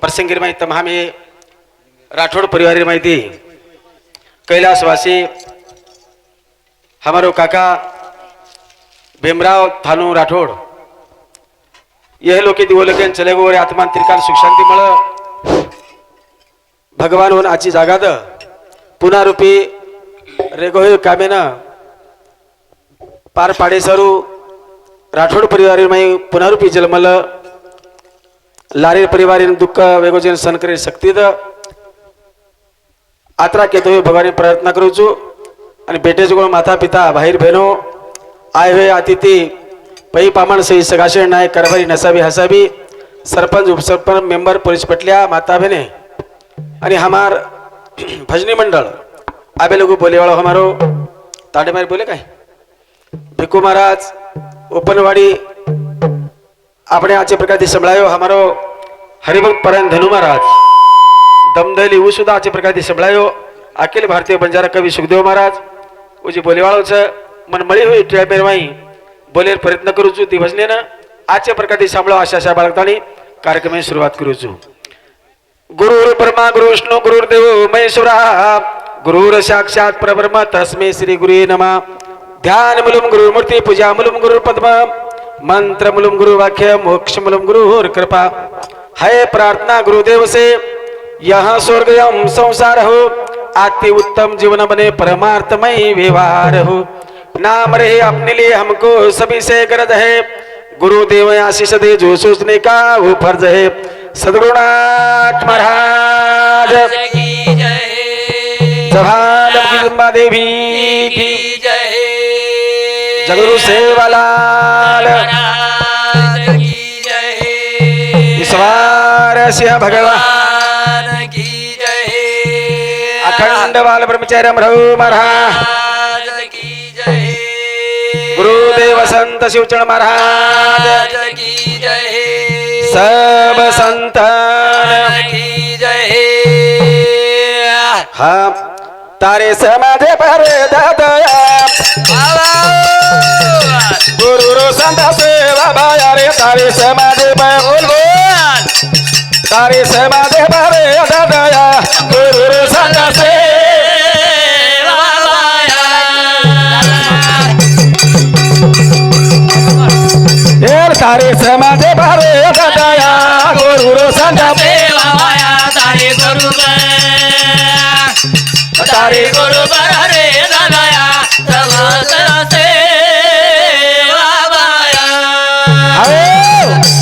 प्रसंगी माहिती तमाम हे राठौड़ परिवार माहिती कैलाशवासी हमारो काका भीमराव थानू राठौड़ यह लोक दिवलोकन चले गो आत्मा त्रिकाल सुख शांती मळ भगवान होऊन आची जागाद पुन्हा रूपी रेगोय कामेना पार पाडे सरू राठौड़ परिवार माई पुन्हा रूपी जन्मल लारे परिवार दुःख वेगोजन सण करे शक्तीद आत्रा केतो भगवान प्रयत्न करू छु आणि बेटेज गोळ माता पिता बाहेर बहनो आय हुए अतिथि पै पामण सही सगाशे नायक कारभारी नसाबी हसाबी सरपंच उपसरपंच मेंबर पुलिस पटलिया माता बहने आणि हमार भजनी मंडल आबे लोग बोले वाला हमारो ताड़े मारे बोले काय भिकू महाराज ओपनवाड़ी अपने आचे प्रकार संभळायो हमारो हरिभक्त परायण धनु महाराज दमदली वो सुद्धा आचे प्रकार संभळायो अखिल भारतीय बंजारा कवि सुखदेव महाराज उजी बोलेवाळो छ मन मळी होई ट्रॅपेर माई बोलेर प्रयत्न करू छु ती भजने ना आचे प्रकार सांभळो आशा बाळगतानी कार्यक्रम सुरुवात करू छु गुरुर ब्रह्मा गुरु विष्णु गुरुर्देव महेश्वरा गुरुर साक्षात परब्रह्म तस्मै श्री गुरुवे नमः ध्यान मूलम गुरु मूर्ति पूजा मूलम गुरु पद्म मंत्र मूलम गुरु वाक्य मोक्ष मूलम गुरु कृपा है प्रार्थना गुरुदेव से यहाँ स्वर्ग एवं संसार हो अति उत्तम जीवन बने परमार्थमय व्यवहार हो नाम रहे अपने लिए हमको सभी से गरज है गुरुदेव आशीष दे जो सोचने का वो फर्ज है सद्गुरुनाथ महाराज की जय जगदम्बा देवी की जय जगुरु सेवालाल की जय ईश्वर सिंह भगवान की जय अखंड बाल ब्रह्मचार्य रघु महाराज की जय गुरुदेव संत शिवचरण महाराज की जय सब संतान की जय हाँ तारे समाधे पर दया गुरु संत सेवा भाया रे तारे समाधे पर बोल तारे समाधे पर दया गुरु संत सेवा भाया यार तारे समाधे पर दया गुरु संत सेवा भाया तारे गुरु रे दया समस्त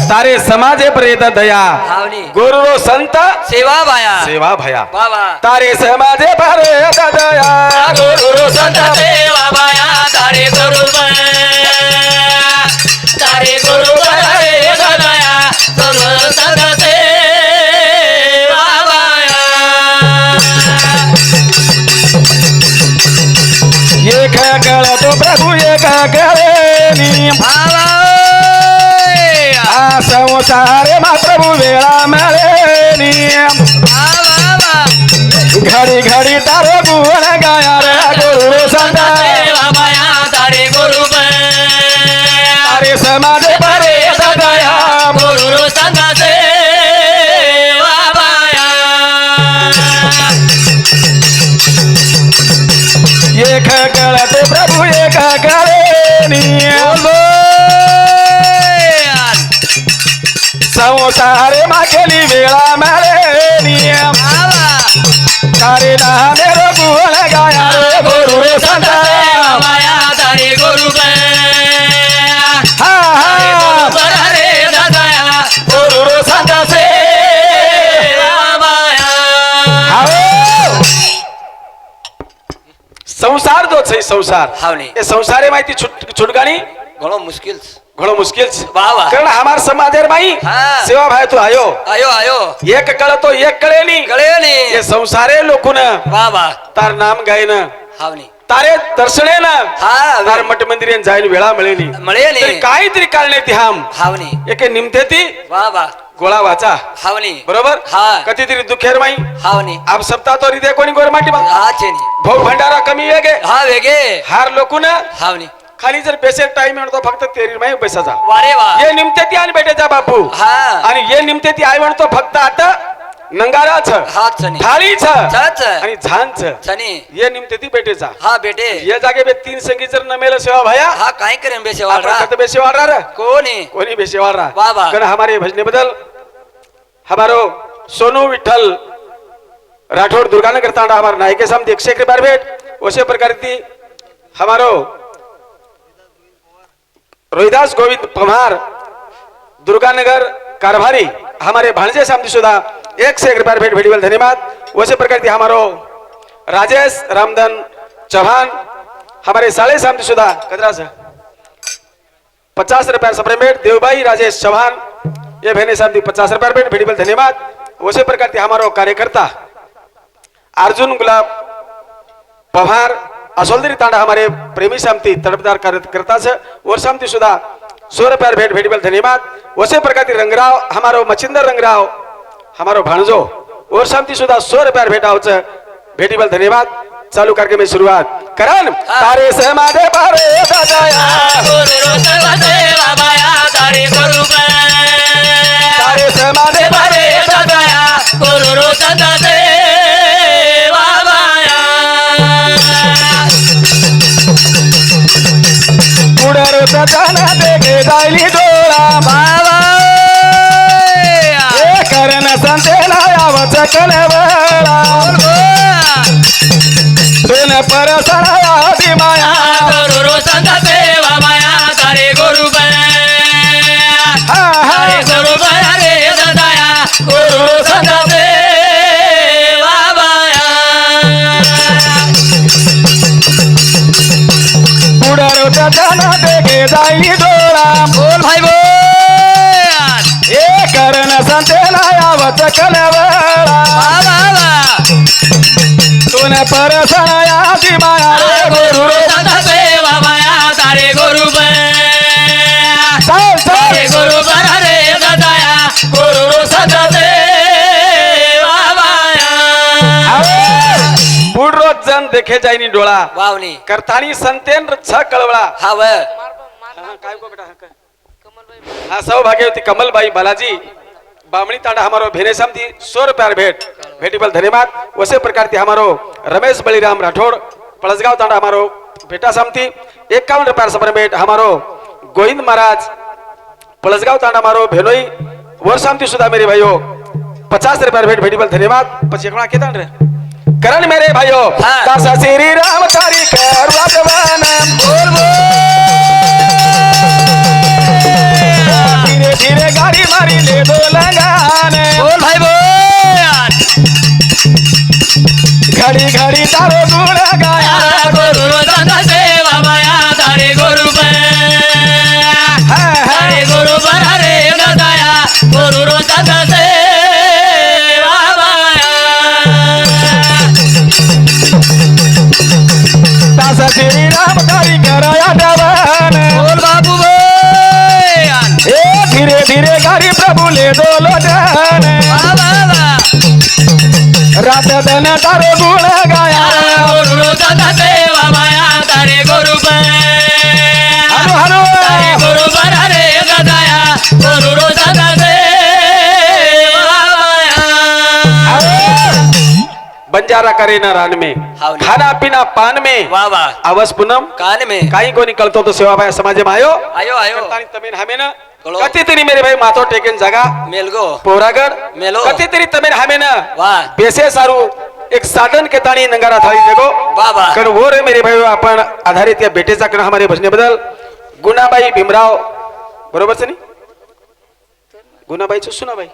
तारे समाजे प्रेत दया गुरु संत सेवा भाया तारे समाजे प्रेत दया गुरु संत सेवा भाया तारे गुरु प्रेत दया समस्त सेवा भाया एक कळ तो प्रभु एक कळेनी संसारे मात्र वेळा मिळेनी घडी घडी तारे गुण गाया रे गुरु संत तारे गुरु तारे समाधे परे दया गुरु संत सेवा भाया एक कळते प्रभु एक कळेनी संसारे मागेली वेळा मरे नियम तारे नामे गुण गाया रे गुरु संत माया तारे गुरु रे दया गुरु संत सेवा माया संसार जो छै संसार ये संसारे माहिती छुटगाणी घणो मुश्किल कारण हमार समाज माई सेवा भाई तो आयो एक कळ तो एक कळेनी ये संसारे लोकून तार नाम गायन तारे दर्शने ना तार मठ मंदिर जायन वेळा मिळेनी काहीतरी कारणे ती हावनी एके निमते ती गोळा वाचा बरोबर कधीतरी दुखेर माई आप सप्ताह तो हृदय कोणी गोर माटी भाऊ भंडारा कमी वेगे हार लोकून खाली जर बेसे टाइम म्हणतो फक्त तेरी माई पैसा जा ये निमते ती आणि बेटे जा बापू आणि ये निमते ती आई म्हणतो फक्त आता नंगाराच हा चनी थाळीच छाच आणि झांच चनी ये निमते ती बेटेचा हा बेटे ये जागे बे तीन संगीत जर नमेल सेवा भया हा काय करें बे सेवा आपण कत बेसेवाड़ रहा कोणी कोनी बेसेवाड़ रहा वाह, वाह। कारण हमारे भजने बदल हमारो सोनू विठल राठौड़ दुर्गानगर तांडा हमारे नायके सामने 101 बार भेंट उसे प्रकार थी हमारो रोहिदास गोविंद पमार दुर्गानगर कारभारी हमारे भाणजे सामने सुधा 101 बार भेंट भेटीबल धन्यवाद उसे प्रकार थी हमारो राजेश रामधन चौहान हमारे साले सामने सुधा कदरा से 50 रुपया सप्रे भेंट देवबाई राजेश चौहान ये भेने सामने 50 रुपया भेंट भेटीबल धन्यवाद उसे प्रकार थी हमारो कार्यकर्ता अर्जुन गुलाब पवार असोलदरी तांडा हमारे प्रेमी सामती तड़पदार कार्यकर्ता से और सामती सुधा 100 रुपया भेंट भेटीबल धन्यवाद उसे प्रकार रंगराव हमारो मचिंदर रंगराव हमारो भाणजो और सामती सुधा 100 रुपया भेटाव भेटीबल धन्यवाद चालू करके मैं शुरुआत करन तारे से मादे पारे दादाया तारे से मादे पारे उडर सजना देगे जायली डोळा बाबा ए करन संतेला यावच कलवळा तुन परसळा आदि माया गुरु संत सेवा माया तारे गुरु हरे गुरु हरे दया गुरु संत सेवा माया उडर सजना देगे जायली डोळा बोल भाई बोल ए करन संतेला यावच कलवळा तुन परसळा आदि माया गुरु संत सेवा माया तारे गुरु चल चल हरे गुरु हरे दया गुरु संत सेवा माया पुढ रोज जण देखे जायनी डोळा वावनी करतानी संतेन छ कळवळा हा व काय को बेटा हाँ सौभाग्यवती कमलबाई बालाजी बामणी तांडा हमारो भेने समती 100 रुपया भेंट भेटीबल धन्यवाद उसे प्रकार थी हमारो रमेश बलिराम राठौड़ पळसगांव तांडा हमारो बेटा समती 51 रुपया सपर भेंट हमारो गोविंद महाराज पळसगांव तांडा हमारो भेलोई वर समती सुधा मेरे भाइयों 50 रुपया भेंट भेटीबल धन्यवाद पचेकणा के तांड रे करण मेरे भाइयों हाँ। दासा श्री राम तारी करवादवान बोल बोल धीरे धीरे गाड़ी मारी ले दो लगाने बोल भाई बोल घड़ी घड़ी तारो गुण गाया गुरु संत सेवा माया तारे गुरु हरे गुरु हरे दया गुरु संत सेवा माया दासा श्री राम तारी कराया दवान बोल बाबू बोल ए धीरे धीरे गाड़ी प्रभु ले दो लोटन रात दिन तारो गुण गाया गुरु संत सेवा माया तारे गुरु हनु हनु तारे गुरु हरे दया गुरु संत सेवा माया बंजारा करे न रान में हावनी। खाना पीना पान में वाह वाह अवस पूनम कान में काही कोणी कळतो तो सेवा भाई समाज में आयो आयो आयो करतानी तमेन हमें न कळो। कति तरी मेरे भाई माथो टेकेन जगा मेलगो पोरागड मेलो। कति तरी तमेन हमें न वाह बेसे सारू एक साधन के ताणी नंगारा थाळी देखो वाह वाह कारण वो रे मेरे भाई आपण आधारित या बेटेचा कण हमारे भजने बदल गुणाबाई भीमराव बरोबर से नहीं गुणाबाई च सुनाबाई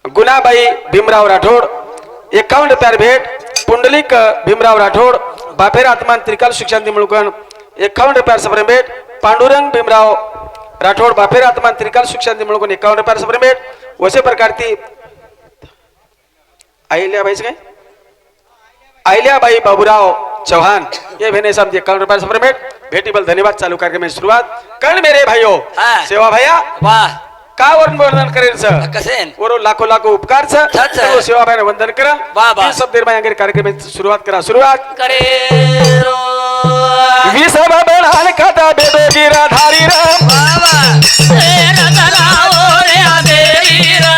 गुणाबाई भीमराव राठौड़ 51 रुपया भेट पुंडलिक भीमराव राठौड़ बापेर आत्मान त्रिकाल शिक्षण मुळकण 51 रुपया सफर भेट पांडुरंग भीमराव राठौड़ बापेर आत्मान त्रिकाल शिक्षण मुळकण 51 रुपया सफर भेट वसे प्रकार ती अहिल्याबाई काय अहिल्याबाई बाबूराव चौहान ये भेने सब 51 रुपया सफर भेट भेटीबल धन्यवाद चालू करके मैं शुरुआत कर्ण मेरे भाइयों हाँ। सेवा भैया वाह का वर्णन करेल सर कसेन वरो लाखो लाखो उपकार छाछ. सर सेवा भाई वंदन करा वाह, वाह. सब देर में कार्यक्रम में शुरुआत करा शुरुआत करे रो विसव बळान कथा बेदो गिराधारी राम बाबा तेरा तलाव रे आदेरी रा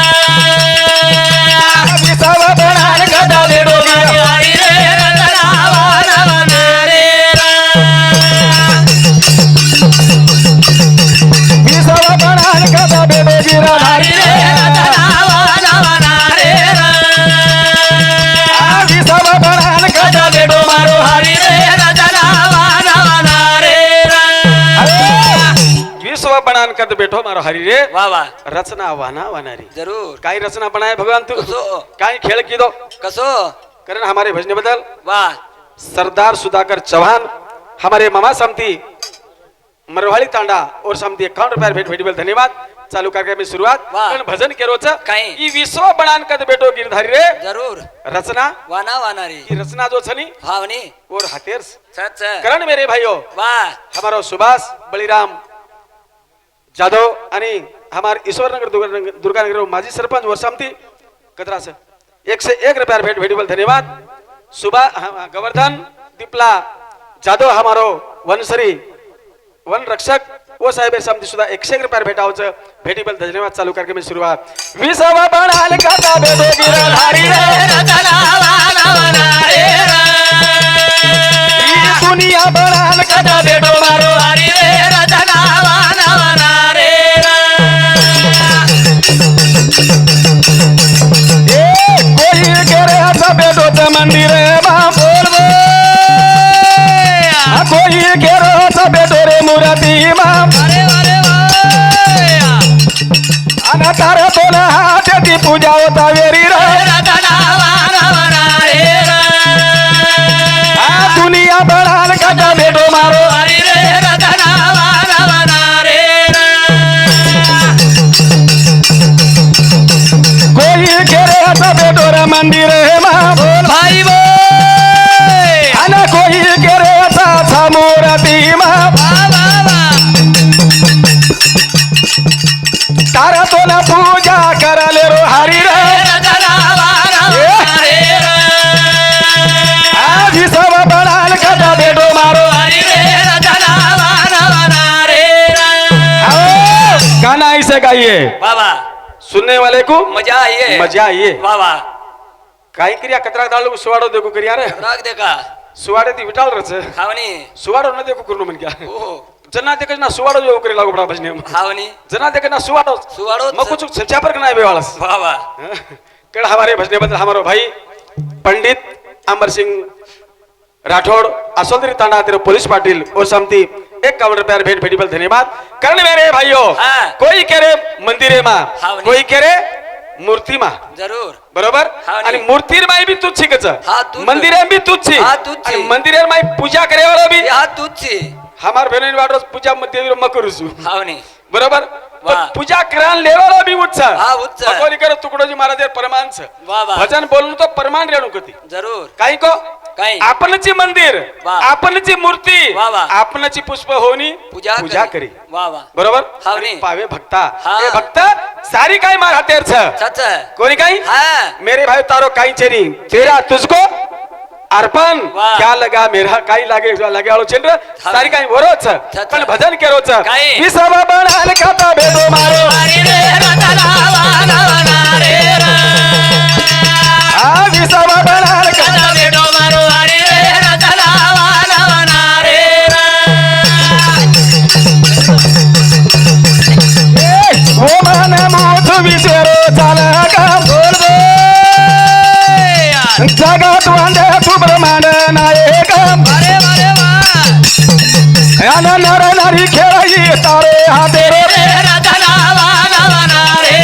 कद बैठो मारो हरी रे वाह वाह रचना वाना वानारी जरूर काही रचना बनाए भगवान तू कसो काही खेळ की दो कसो कारण हमारे भजने बदल वाह सरदार सुधाकर चौहान हमारे मामा समती मरवाड़ी तांडा और समती 51 रुपया भेट भेटीबल धन्यवाद चालू कार्यक्रम में शुरुआत वाह. पण भजन केरोच काही. ई विश्व बनान कद बेटो गिरधारी रे जरूर रचना वाना वानारी ई रचना जो छनी भावनी और हाथेर सच करण मेरे भाइयों वाह हमारो सुभाष बलिराम जाधव आणि हमार ईश्वरनगर दुर्गानगर माजी सरपंच वर समती कदरा से 101 रुपया भेट भेटीबल धन्यवाद गोवर्धन दीपला जाधव हमारो वनसरी वन रक्षक वो साहेब समती सुद्धा 101 रुपया भेटावच भेटीबल धन्यवाद चालू कार्यक्रम में शुरुआत विसवा बनाल काटा बेदो गिरधारी रे रचना वाना वानारे ई दुनिया बनाल काटा बेटो मारो हरी रे रचना वाना वानारे ए कोई करे अच्छा बेटो च मंदिर मां बोल कोई केरो अच्छा बेटो रे मूर्ति मां अरे अरे वाह अन तारे तोला हाती पूजा होता वेरी रे रचना वाना वानारे आ दुनिया बनाल काटा बेटो मारो हरी रे रचना वाना वानारे कोई केरे अच्छा बेटो रे मंदिर मां बोल भाई बो अन कोई केरे अच्छा मूर्ति मां वाह वाह वाह तारा तोला पूजा करले रो हरी रे रचना वाना वानारे आज सब बनाल काटा बेटो मारो हरी रे रचना वाना वानारे आओ गाना ऐसे गाइए वाह वाह सुनने वाले को मजा आइए मजा आइए वाह वाह काही क्रिया कतरा दालू सुवाडो देखो करिया रे राग देखा सुवाडे ती विटाल रच हावनी सुवाडो न देखो करू मन क्या ओहो जना देख ना सुवाडो जो करे लागो बडा भजने हावनी जना देख ना सुवाडो सुवाडो मग कुछ सच्चा पर ना बेवालस वाह वाह कड़ हमारे भजने बदल हमारो भाई पंडित अमर सिंह राठौड़ असोदरी तांडा तेरे पुलिस पाटिल और समती 51 रुपया भेट भेटीबल धन्यवाद करण मेरे भाइयों हाँ. कोई करे मंदिरे मां हावनी. कोई करे मूर्ती मां जरूर बरोबर हावनी. आणि मूर्तीर माई बी तुच्छी कच हा, तुच्छ. मंदिरे बी तुच्छी हा, तुच्छी. आणि मंदिरेर माई पूजा करे वाला बी या तुझी हमार बहन वाडो पूजा मध्ये मकरूसु हावनी बरोबर वाह. पण पूजा करान लेवाला बी उत्साह हा, उत्साह. भगवान कर तुकडोजी महाराज परमांच वाह, वाह. भजन बोलून तो परमान रेणू कती जरूर काही को काही. आपणची मंदिर वाह. आपणची मूर्ती वाह, वाह. आपणची पुष्प होनी पूजा करी वाह वाह बरोबर हावनी. आणि पावे भक्ता हा. ए भक्त सारी काय मार हातेर छ सच कोणी काही हाँ मेरे भाई तारो काही चेरी तेरा तुझको अर्पण वाह. क्या लगा मेरा काही लागे लगे आलो चंद्र सारी काही वरोच पण भजन केरोच काही. विसव बनाल खाता बेदो मारो हरी रे रचना वाना वानारे आ विसव बनाल कदा बेटो मारो हरी रे रचना वाना वानारे ओ मन मोठ विचारो चाला का बोल बो जगात वांदे सुब्रह्मण्य नायक अरे अरे वाह याना नर नारी खेळी तारे हाते रे रे रचना वाना वानारे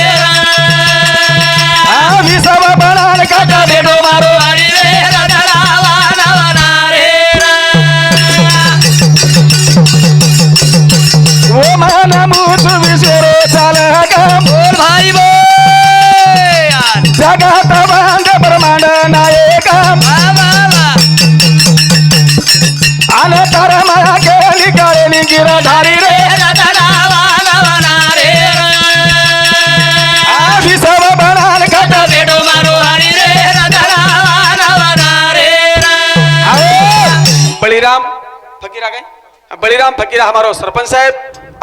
आ विसव बनाल काटा बेदो मारो हरी रे रचना वाना वानारे ओ मन मोठ विचारो चाला का बोल भाई बो जगात वांदे ब्रह्मांड नायक वाह वाह वाह आने तारा माया केली काळी गिरधारी रे रचना वाना वानारे आ विसव बनाल काटा बेटो मारो हरी रे रचना वाना वानारे आओ बलिराम फकीरा गए बलिराम फकीरा हमारो सरपंच साहब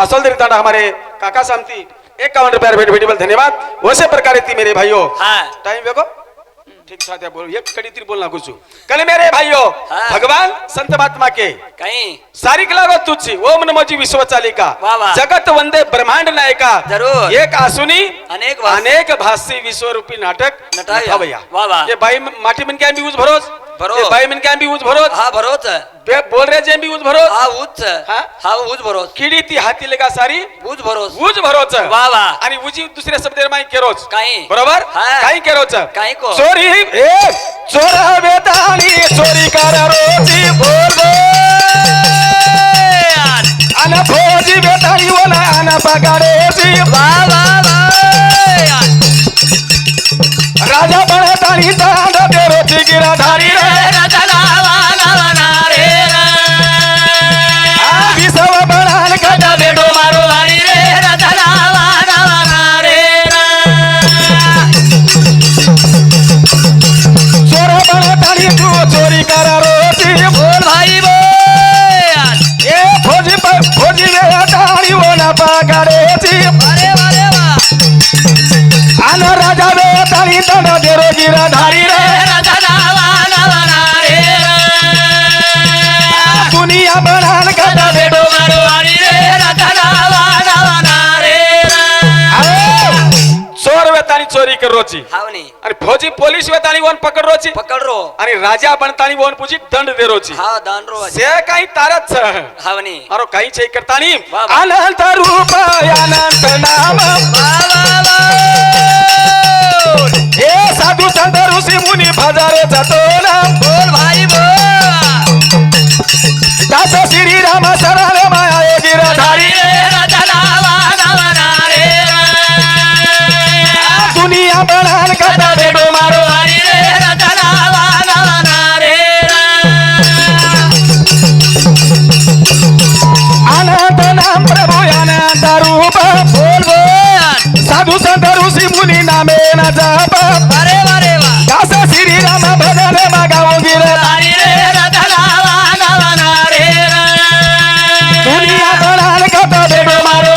असल तांडा हमारे काका सामती 51 रुपया भेट भेटीबल धन्यवाद वैसे प्रकार थी मेरे भाइयों हाँ टाइम देखो ठीक साथ बोल एक कड़ी तीर बोलना कुछ कल मेरे भाइयों हाँ. भगवान संत महात्मा के कहीं सारी लागो तुझी ओम नमोजी विश्वचालिका वाह, वाह. जगत वंदे ब्रह्मांड नायका जरूर. एक आसुनी अनेक भाषी. अनेक भाषी विश्वरूपी नाटक नटाया. नटावया. वाह, वाह. ये भाई माटी मन क्या यूज भरोस भरो. ये बाई मिनके बी ऊज भरोच हा भरोच बे बोल रहे जे बी ऊज भरोच हा ऊच हा? हा ऊज भरोच किडी ती हाती लेगा सारी ऊज भरोच ऊज भरोच वा वा आणि उजी दुसऱ्या शब्द माई केरोच काही बरोबर हा. काही केरोच काही को चोरी ए चोरा बेताळी चोरी करा रोजी बोल अन फौजी बेताळी बोला अन पगारेची वा वा वा राजा बळताळी चांद देरोची गिराधारी रे विसव बळान कदा बेडो मारो वारी रे चोरा बळताळी तू चोरी करा रोजी बोल भाई बोल ए फौजी बेताळी बोला पगारेची अरे वारे वा अन राजा बेताळी चांद देरो गिराधारी रे दुनिया बळान कदा बेडो मारो वारी रे चोर वेतानी चोरी कर रोची हावनी आणि फौजी पोलीस वेतानी वन पकड रोची पकड रो आणि राजा बनतानी वन पूजी दंड दे रोची हा दान रो से काही तारच हावनी मारो काही छे करतानी वा वा. अनंत रूप अनंत नाम ए साधू संत ऋषी मुनी भजारे जातो ना बोल भाई बोल दास श्री राम शरण माया गिरधारी दुनिया बनान कदा बेडो मारो अनंत नाम प्रभु अनंत रूप बोल बोल साधू संत ऋषी मुनी नामे न जप अरे वारे वा दास श्री राम भजन मागाओ गिर दुनिया बनान कदा बेडो मारो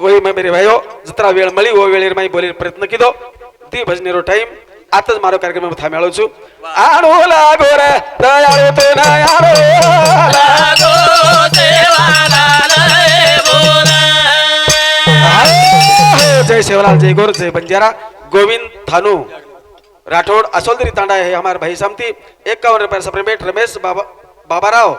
कोई मैं मेरे भाइयों जत्रा वेळ मळी ओ वेळेर माई बोली प्रयत्न किदो ती भजनेरो टाइम आताच मारो कार्यक्रम में थाम्याळो छु आणो लागो रे दयाळो तो नयाळो लागो देवाला लय बोला जय सेवलाल जय गोर जय बंजारा गोविंद थानू राठौड़ असोलदरी तांडा है हमारे भाई समती 51 रुपये सप्लीमेंट रमेश बाबाराव